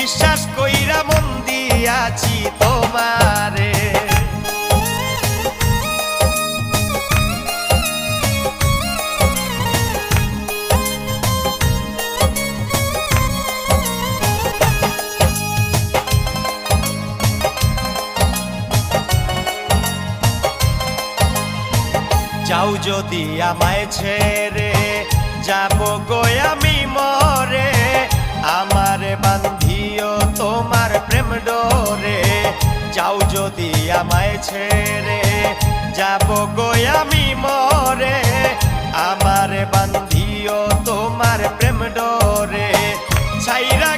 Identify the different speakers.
Speaker 1: বিশ্বাস কইরা মন দিয়াছি তোমারে। যাও যদি আমায় ছেড়ে যাব গো আমি মরে, আমারে বান্ধিও তোমার প্রেম ডোরে। যাও যদি আমায় ছেড়ে যাব গো আমি মরে, আমারে বান্ধিও তোমার প্রেম ডোরে। ছাইরা